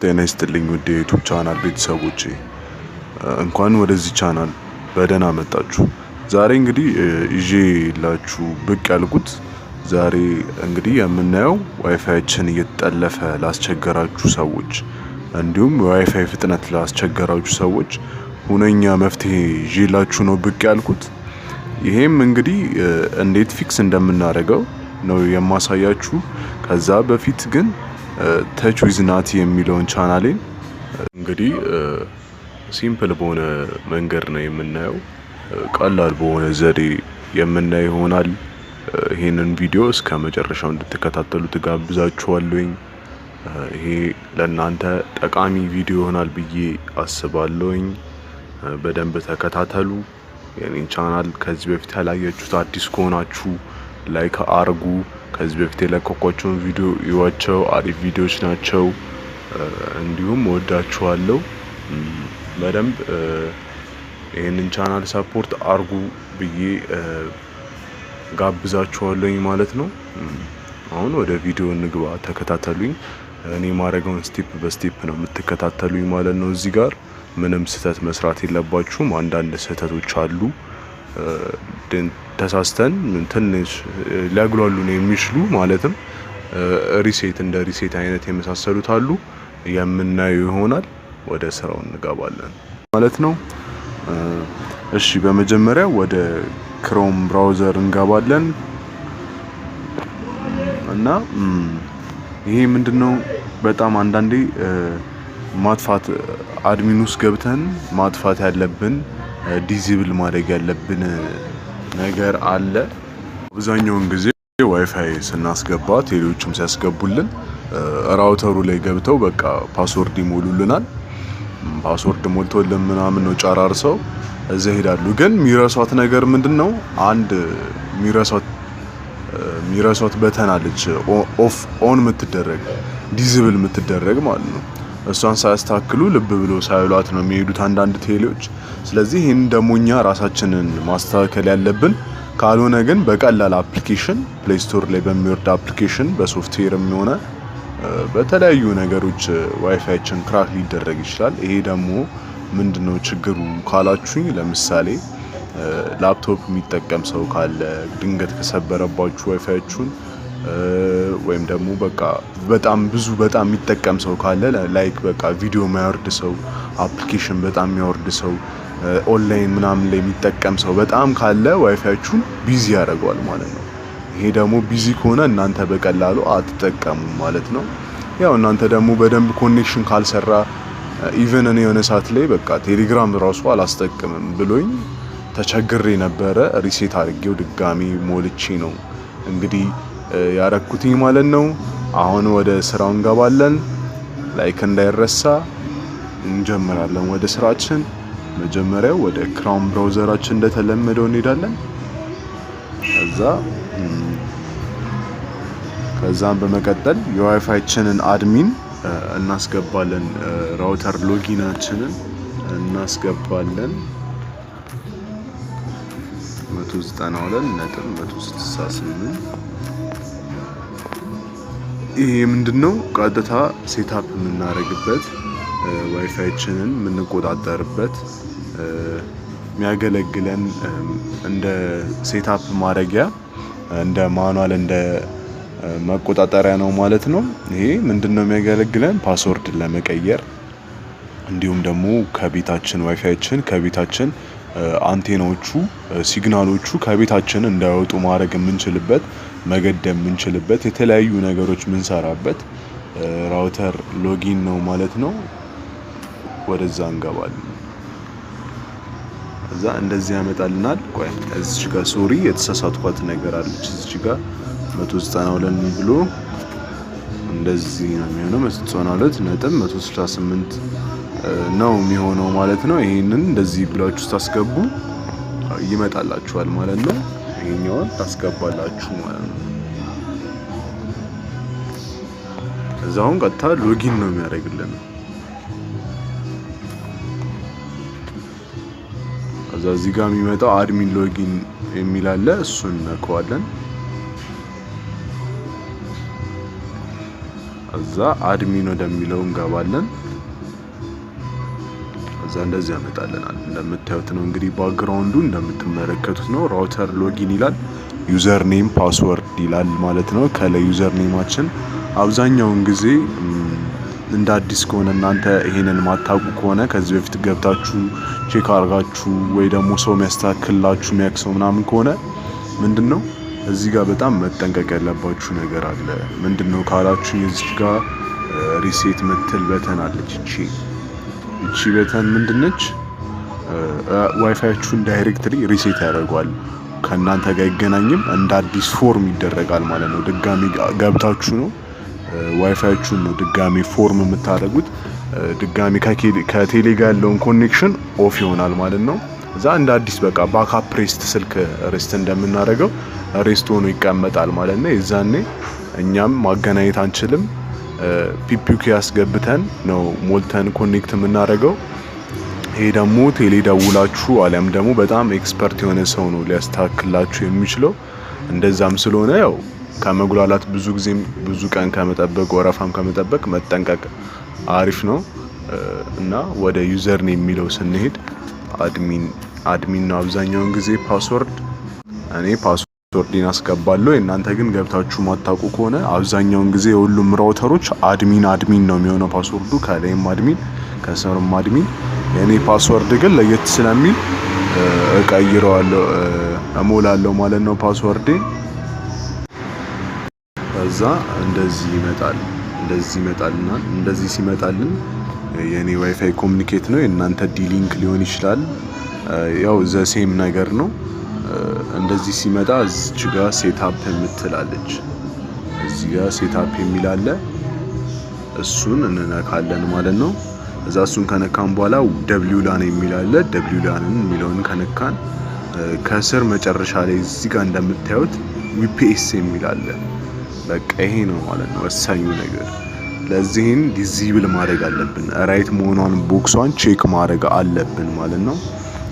ጤና ይስጥልኝ ውድ የዩቲዩብ ቻናል ቤተሰቦቼ እንኳን ወደዚህ ቻናል በደህና መጣችሁ። ዛሬ እንግዲህ ይዤላችሁ ብቅ ያልኩት ዛሬ እንግዲህ የምናየው ዋይፋያችን እየተጠለፈ ላስቸገራችሁ ሰዎች እንዲሁም የዋይፋይ ፍጥነት ላስቸገራችሁ ሰዎች ሁነኛ መፍትሄ ይዤላችሁ ነው ብቅ ያልኩት። ይሄም እንግዲህ እንዴት ፊክስ እንደምናደርገው ነው የማሳያችሁ። ከዛ በፊት ግን ተች ዊዝ ናቲ የሚለውን ቻናሌን እንግዲህ ሲምፕል በሆነ መንገድ ነው የምናየው፣ ቀላል በሆነ ዘዴ የምናየው ይሆናል። ይሄንን ቪዲዮ እስከ መጨረሻው እንድትከታተሉ ተጋብዛችኋለሁኝ። ይሄ ለእናንተ ጠቃሚ ቪዲዮ ይሆናል ብዬ አስባለሁኝ። በደንብ ተከታተሉ። የኔን ቻናል ከዚህ በፊት ያላያችሁት አዲስ ከሆናችሁ ላይክ አርጉ። ከዚህ በፊት የለቀኳቸውን ቪዲዮ ይዋቸው፣ አሪፍ ቪዲዮዎች ናቸው። እንዲሁም ወዳችኋለሁ። በደንብ ይሄንን ቻናል ሰፖርት አርጉ ብዬ ጋብዛችኋለሁኝ ማለት ነው። አሁን ወደ ቪዲዮ እንግባ፣ ተከታተሉኝ። እኔ ማድረገውን ስቴፕ በስቴፕ ነው የምትከታተሉኝ ማለት ነው። እዚህ ጋር ምንም ስህተት መስራት የለባችሁም። አንዳንድ ስህተቶች አሉ ተሳስተን ትንሽ ሊያግሏሉን የሚችሉ ማለትም ሪሴት እንደ ሪሴት አይነት የመሳሰሉት አሉ። የምናየው ይሆናል። ወደ ስራው እንገባለን ማለት ነው። እሺ በመጀመሪያ ወደ ክሮም ብራውዘር እንገባለን እና ይሄ ምንድነው በጣም አንዳንዴ ማጥፋት አድሚን ውስጥ ገብተን ማጥፋት ያለብን ዲዚብል ማድረግ ያለብን ነገር አለ። አብዛኛውን ጊዜ ዋይፋይ ስናስገባ ቴሌዎችም ሲያስገቡልን ራውተሩ ላይ ገብተው በቃ ፓስወርድ ይሞሉልናል። ፓስወርድ ሞልቶልን ምናምን ነው ጨራርሰው እዛ ሄዳሉ። ግን ሚረሷት ነገር ምንድነው? አንድ ሚረሷት በተን አለች፣ ኦፍ ኦን የምትደረግ ዲዚብል የምትደረግ ማለት ነው። እሷን ሳያስተካክሉ ልብ ብሎ ሳይሏት ነው የሚሄዱት አንዳንድ ቴሌዎች። ስለዚህ ይሄን ደግሞ እኛ ራሳችንን ማስተካከል ያለብን፣ ካልሆነ ግን በቀላል አፕሊኬሽን ፕሌይ ስቶር ላይ በሚወርድ አፕሊኬሽን በሶፍትዌርም ሆነ በተለያዩ ነገሮች ዋይፋያችን ክራክ ሊደረግ ይችላል። ይሄ ደግሞ ምንድነው ችግሩ ካላችሁኝ፣ ለምሳሌ ላፕቶፕ የሚጠቀም ሰው ካለ ድንገት ከሰበረባችሁ ዋይፋያችሁን ወይም ደግሞ በቃ በጣም የሚጠቀም ሰው ካለ ላይክ በቃ ቪዲዮ ማያወርድ ሰው፣ አፕሊኬሽን በጣም የሚያወርድ ሰው፣ ኦንላይን ምናምን ላይ የሚጠቀም ሰው በጣም ካለ ዋይፋያችሁን ቢዚ ያደርገዋል ማለት ነው። ይሄ ደግሞ ቢዚ ከሆነ እናንተ በቀላሉ አትጠቀሙ ማለት ነው። ያው እናንተ ደግሞ በደንብ ኮኔክሽን ካልሰራ ኢቨን እኔ የሆነ ሰዓት ላይ በቃ ቴሌግራም ራሱ አላስጠቅምም ብሎኝ ተቸግሬ ነበረ። ሪሴት አድርጌው ድጋሚ ሞልቼ ነው እንግዲህ ያረኩትኝ ማለት ነው። አሁን ወደ ስራው እንገባለን። ላይክ እንዳይረሳ፣ እንጀምራለን ወደ ስራችን። መጀመሪያ ወደ ክሮም ብራውዘራችን እንደተለመደው እንሄዳለን። ከዛም በመቀጠል የዋይፋያችንን አድሚን እናስገባለን። ራውተር ሎጊናችንን እናስገባለን 192.168። ይሄ ምንድነው? ቀጥታ ሴትአፕ የምናደርግበት ዋይፋያችንን የምንቆጣጠርበት የሚያገለግለን እንደ ሴትአፕ ማድረጊያ እንደ ማኑዋል እንደ መቆጣጠሪያ ነው ማለት ነው። ይሄ ምንድነው የሚያገለግለን? ፓስወርድ ለመቀየር እንዲሁም ደግሞ ከቤታችን ዋይፋያችን ከቤታችን አንቴናዎቹ ሲግናሎቹ ከቤታችን እንዳይወጡ ማድረግ የምንችልበት መገደብ የምንችልበት የተለያዩ ነገሮች ምንሰራበት ራውተር ሎጊን ነው ማለት ነው። ወደዛ እንገባለን። እዛ እንደዚህ ያመጣልናል። ቆይ እዚህ ጋር ሶሪ የተሳሳትኳት ነገር አለች። እዚህ ጋር 192 ብሎ እንደዚህ ነው የሚሆነው። 192.168 ነው የሚሆነው ማለት ነው። ይሄንን እንደዚህ ብላችሁ ታስገቡ ይመጣላችኋል ማለት ነው። ይሄኛውን ታስገባላችሁ ማለት ነው። እዛውን ቀጥታ ሎጊን ነው የሚያደርግልን። እዚህ ጋር የሚመጣው አድሚን ሎጊን የሚል አለ። እሱን ነካዋለን። ከዛ አድሚን ወደሚለው እንገባለን። ከዛ እንደዚህ ያመጣልናል። እንደምታዩት ነው እንግዲህ ባክግራውንዱ እንደምትመለከቱት ነው። ራውተር ሎጊን ይላል፣ ዩዘር ኔም ፓስወርድ ይላል ማለት ነው። ከላይ ዩዘር ኔማችን አብዛኛውን ጊዜ እንደ አዲስ ከሆነ እናንተ ይሄንን ማታውቁ ከሆነ ከዚህ በፊት ገብታችሁ ቼክ አርጋችሁ ወይ ደግሞ ሰው የሚያስተካክልላችሁ የሚያክሰው ምናምን ከሆነ ምንድነው እዚህ ጋር በጣም መጠንቀቅ ያለባችሁ ነገር አለ። ምንድነው ካላችሁ እዚህ ጋር ሪሴት ምትል በተን አለች። እቺ በተን ምንድነች? ዋይፋያችሁን ዳይሬክትሊ ሪሴት ያደርጋል። ከናንተ ጋር አይገናኝም፣ እንደ አዲስ ፎርም ይደረጋል ማለት ነው። ድጋሚ ገብታችሁ ነው ዋይፋያችሁን ነው ድጋሚ ፎርም የምታደርጉት። ድጋሚ ከቴሌ ጋር ያለውን ኮኔክሽን ኦፍ ይሆናል ማለት ነው። እዛ እንደ አዲስ በቃ ባክአፕ ሬስት ስልክ ሬስት እንደምናደርገው ሬስት ሆኖ ይቀመጣል ማለት ነው። የዛኔ እኛም ማገናኘት አንችልም። ፒፒኪ ያስገብተን ነው ሞልተን ኮኔክት የምናደርገው። ይሄ ደግሞ ቴሌ ደውላችሁ አሊያም ደግሞ በጣም ኤክስፐርት የሆነ ሰው ነው ሊያስተካክላችሁ የሚችለው። እንደዛም ስለሆነ ያው ከመጉላላት ብዙ ቀን ከመጠበቅ ወረፋም ከመጠበቅ መጠንቀቅ አሪፍ ነው። እና ወደ ዩዘር ኔም የሚለው ስንሄድ አድሚን ነው አብዛኛውን ጊዜ ፓስወርድ። እኔ ፓስወርድን አስገባለሁ። እናንተ ግን ገብታችሁ ማታውቁ ከሆነ አብዛኛውን ጊዜ የሁሉም ራውተሮች አድሚን ነው የሚሆነው ፓስወርዱ። ከላይም አድሚን ከስርም አድሚን። የኔ ፓስወርድ ግን ለየት ስለሚል እቀይረዋለሁ እሞላለሁ ማለት ነው ፓስወርዴን። ከዛ እንደዚህ ይመጣልና እንደዚህ ሲመጣልን የኔ ዋይፋይ ኮሙኒኬት ነው፣ የእናንተ ዲሊንክ ሊሆን ይችላል። ያው ዘሴም ነገር ነው። እንደዚህ ሲመጣ እዚህ ጋር ሴትአፕ የምትላለች፣ እዚህ ጋር ሴትአፕ የሚላለ እሱን እንነካለን ማለት ነው። እዛ እሱን ከነካን በኋላ ደብሊው ላን የሚላለ ደብሊው ላንን የሚለውን ከነካን ከስር መጨረሻ ላይ እዚህ ጋር እንደምታዩት ቪፒኤስ የሚላለ በቃ ይሄ ነው ማለት ነው ወሳኙ ነገር። ለዚህን ዲዚብል ማድረግ አለብን። ራይት መሆኗን ቦክሷን ቼክ ማድረግ አለብን ማለት ነው።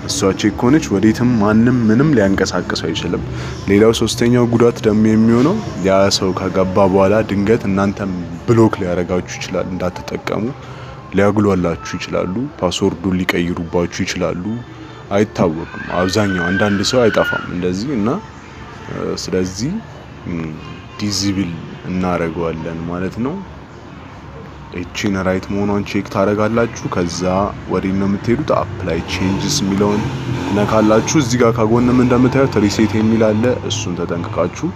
እሷ ቼክ ሆነች ወዴትም ማንም ምንም ሊያንቀሳቅስ አይችልም። ሌላው ሶስተኛው ጉዳት ደግሞ የሚሆነው ያ ሰው ከገባ በኋላ ድንገት እናንተም ብሎክ ሊያረጋችሁ ይችላል። እንዳትጠቀሙ ሊያግሏላችሁ ይችላሉ። ፓስወርዱን ሊቀይሩባችሁ ይችላሉ። አይታወቅም። አብዛኛው አንዳንድ ሰው አይጠፋም እንደዚህ እና ስለዚህ ዲዚብል እናረጋለን ማለት ነው። እቺን ራይት መሆኗን ቼክ ታረጋላችሁ። ከዛ ወዴት ነው የምትሄዱት? አፕላይ ቼንጅስ የሚለውን ነካላችሁ። እዚህ ጋር ከጎንም እንደምታዩት ሪሴት የሚል አለ። እሱን ተጠንቅቃችሁ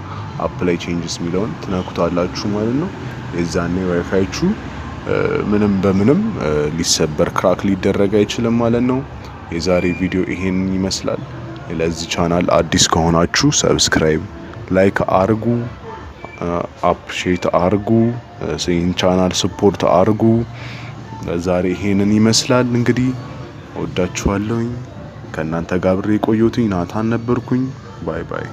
አፕላይ ቼንጅስ የሚለውን ትነኩታላችሁ ማለት ነው። የዛኔ ዋይፋያችሁ ምንም በምንም ሊሰበር ክራክ ሊደረግ አይችልም ማለት ነው። የዛሬ ቪዲዮ ይሄን ይመስላል። ለዚህ ቻናል አዲስ ከሆናችሁ ሰብስክራይብ፣ ላይክ አርጉ፣ አፕሼት አርጉ፣ ይህን ቻናል ሰፖርት አርጉ። ዛሬ ይሄንን ይመስላል እንግዲህ። ወዳችኋለሁኝ። ከእናንተ ጋር አብሬ የቆየሁት ናታን ነበርኩኝ። ባይ ባይ።